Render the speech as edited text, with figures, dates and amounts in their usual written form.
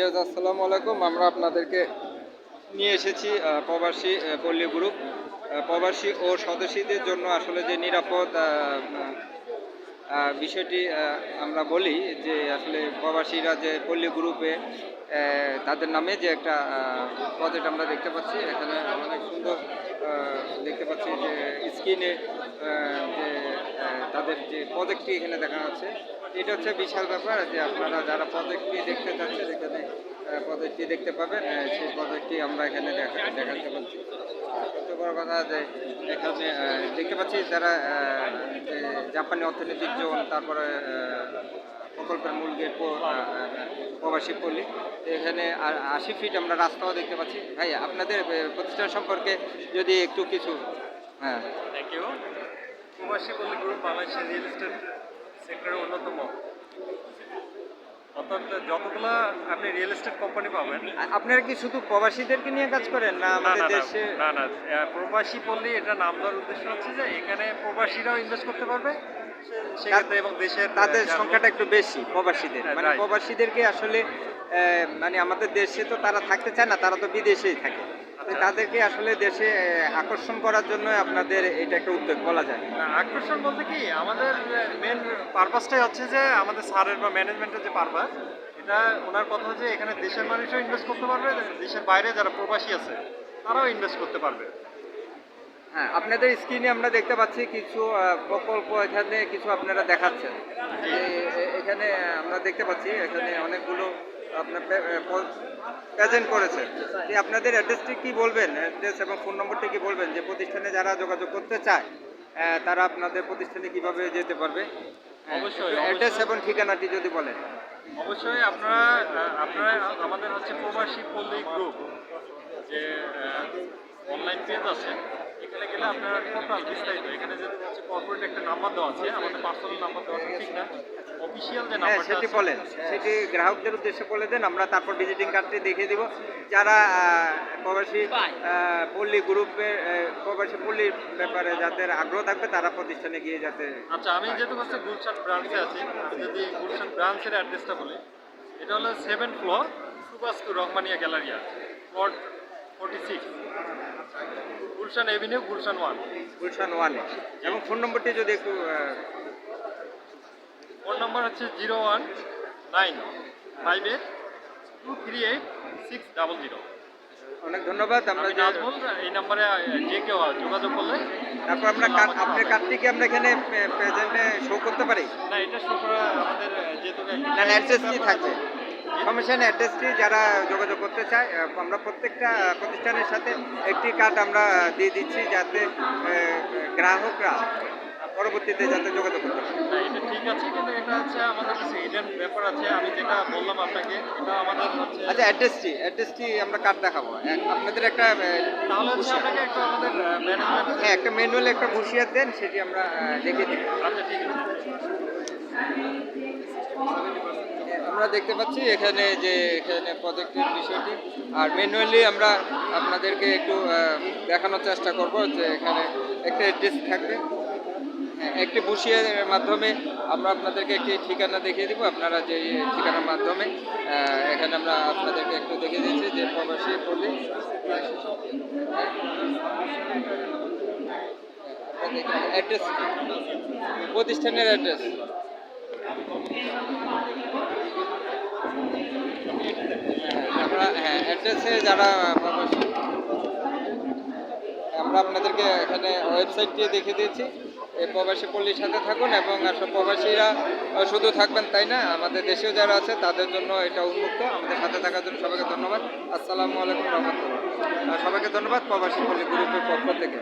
আসসালামু আলাইকুম। আমরা আপনাদেরকে নিয়ে এসেছি প্রবাসী পল্লী গ্রুপ। প্রবাসী ও স্বদেশীদের জন্য আসলে যে নিরাপদ বিষয়টি আমরা বলি যে আসলে প্রবাসীরা যে পল্লী গ্রুপে তাদের নামে যে একটা প্রজেক্ট আমরা দেখতে পাচ্ছি, এখানে অনেক সুন্দর দেখতে পাচ্ছি যে স্ক্রিনে যে তাদের যে প্রজেক্টটি এখানে দেখা যাচ্ছে, এটা হচ্ছে বিশাল ব্যাপার যে আপনারা যারা প্রজেক্টটি দেখতে চাচ্ছেন এখানে প্রজেক্টটি দেখতে পাবেন। সেই প্রজেক্টটি আমরা এখানে দেখাতে পাচ্ছি। সবচেয়ে বড় কথা যে এখানে দেখতে পাচ্ছি যারা যে জাপানি অর্থনৈতিক জোন, তারপরে প্রকল্পের মূল গেট, প্রবাসী পল্লী, এখানে 80 ফিট আমরা রাস্তাও দেখতে পাচ্ছি। ভাই, আপনাদের প্রতিষ্ঠান সম্পর্কে যদি একটু কিছু। হ্যাঁ, থ্যাংক ইউ। প্রবাসী পল্লী গ্রুপ বাংলাদেশের রিয়েল এস্টেট সেক্টরের অন্যতম। অর্থাৎ যতগুলো আপনি রিয়েল এস্টেট কোম্পানি পাবেন। আপনারা কি শুধু প্রবাসীদেরকে নিয়ে কাজ করেন না আমাদের দেশে? না, প্রবাসী পল্লী এটা নাম দেওয়ার উদ্দেশ্য হচ্ছে যে এখানে প্রবাসীরাও ইনভেস্ট করতে পারবে সেক্ষেত্রে, এবং দেশের তাদের সংখ্যাটা একটু বেশি প্রবাসীদের, মানে প্রবাসীদেরকে আসলে মানে আমাদের দেশে তো তারা থাকতে চায় না, তারা তো বিদেশেই থাকে। তাদেরকে আসলে দেশে আকর্ষণ করার জন্য আপনাদের এটা একটা উদ্যোগ বলা যায়। আকর্ষণ বলতে কি, আমাদের মেন পারপাসটাই হচ্ছে যে আমাদের স্যারের বা ম্যানেজমেন্টের যে পারপাস, এটা ওনার কথা হচ্ছে এখানে দেশের মানুষও ইনভেস্ট করতে পারবে, দেশের বাইরে যারা প্রবাসী আছে তারাও ইনভেস্ট করতে পারবে। হ্যাঁ, আপনাদের স্ক্রিনে আমরা দেখতে পাচ্ছি কিছু প্রকল্প, এখানে কিছু আপনারা দেখাচ্ছেন। এখানে আমরা দেখতে পাচ্ছি এখানে অনেকগুলো আপনার প্রেজেন্ট করেছে। আপনাদের অ্যাড্রেসটি কি বলবেন, অ্যাড্রেস এবং ফোন নম্বরটি কি বলবেন, যে প্রতিষ্ঠানে যারা যোগাযোগ করতে চায় তারা আপনাদের প্রতিষ্ঠানে কিভাবে যেতে পারবে? অবশ্যই অ্যাড্রেস এবং ঠিকানাটি যদি বলেন। অবশ্যই আপনারা আমাদের হচ্ছে প্রবাসী পল্লী গ্রুপ যে অনলাইন পেজ আছে, এখানে গেলে আপনারা টোটাল বিস্তারিত, এখানে যে হচ্ছে কর্পোরেট একটা নাম্বার দেওয়া আছে, আমাদের পার্সোনাল নাম্বার দেওয়া আছে ঠিক না, অফিসিয়াল যে নাম্বার সেটি বলেন, সেটি গ্রাহকদের উদ্দেশ্যে বলে দেন, আমরা তারপর ভিজিটিং কার্ডটি দেখিয়ে দিব। যারা প্রবাসী পল্লী গ্রুপের প্রবাসী পল্লীর ব্যাপারে যাদের আগ্রহ থাকবে তারা প্রতিষ্ঠানে গিয়ে যাতে। আচ্ছা, আমি যেহেতু হচ্ছে গুলশান ব্রাঞ্চে আছি, আমি যদি গুলশান ব্রাঞ্চের অ্যাড্রেসটা বলি, এটা হলো 7th floor, Suvastu Rahmania Galleria, plot 46, Gulshan Avenue, Gulshan 1 এবং ফোন নম্বরটি যদি একটু। ফোন নম্বর হচ্ছে 01958238600। অনেক ধন্যবাদ। আমরা নাজমুল, এই নম্বরে যে কেউ যোগাযোগ করলে। তারপর আমরা আপনার কার্ডটি কি আমরা এখানে প্রেজেন্টে শো করতে পারি? না, এটা শো করা আমাদের যেহেতু অ্যাড্রেসটি থাকবে, কমিশন অ্যাড্রেসটি যারা যোগাযোগ করতে চায়, আমরা প্রত্যেকটা প্রতিষ্ঠানের সাথে একটি কার্ড আমরা দিয়ে দিচ্ছি যাতে গ্রাহকরা পরবর্তীতে যাতে যোগাযোগ করতে পারে। এটা ঠিক আছে, কিন্তু এটা হচ্ছে আমাদের কাছে হিডেন ব্যাপার আছে। আমি যেটা বললাম আপনাকে, এটা আমাদের হচ্ছে। আচ্ছা, অ্যাড্রেসটি আমরা কার্ড দেখাবো। আপনাদের একটা তাহলে হচ্ছে আপনাকে একটু আমাদের ম্যানেজমেন্ট, হ্যাঁ, একটা ম্যানুয়াল একটা হুঁশিয়ার দেন, সেটি আমরা দেখে দিই। আচ্ছা ঠিক আছে। আমরা দেখতে পাচ্ছি এখানে প্রজেক্টের বিষয়টি, আর ম্যানুয়ালি আমরা আপনাদেরকে একটু দেখানোর চেষ্টা করব যে এখানে একটা অ্যাড্রেস থাকবে। একটি বুশিয়ার মাধ্যমে আমরা আপনাদেরকে একটি ঠিকানা দেখিয়ে দিব। আপনারা যে ঠিকানার মাধ্যমে এখানে আমরা আপনাদেরকে একটু দেখিয়ে দিচ্ছি যে প্রবাসী পল্লী অ্যাড্রেস, প্রতিষ্ঠানের অ্যাড্রেস। আমরা অ্যাড্রেসে যারা প্রবাসী, আমরা আপনাদেরকে এখানে ওয়েবসাইটটি দেখিয়ে দিয়েছি। এই প্রবাসী পল্লীর সাথে থাকুন, এবং আসলে প্রবাসীরা শুধু থাকবেন তাই না, আমাদের দেশেও যারা আছে তাদের জন্য এটা উন্মুক্ত। আমাদের সাথে থাকার জন্য সবাইকে ধন্যবাদ। আসসালামু আলাইকুম রহমতুল্লাহ। সবাইকে ধন্যবাদ প্রবাসী পল্লী গ্রুপের পক্ষ থেকে।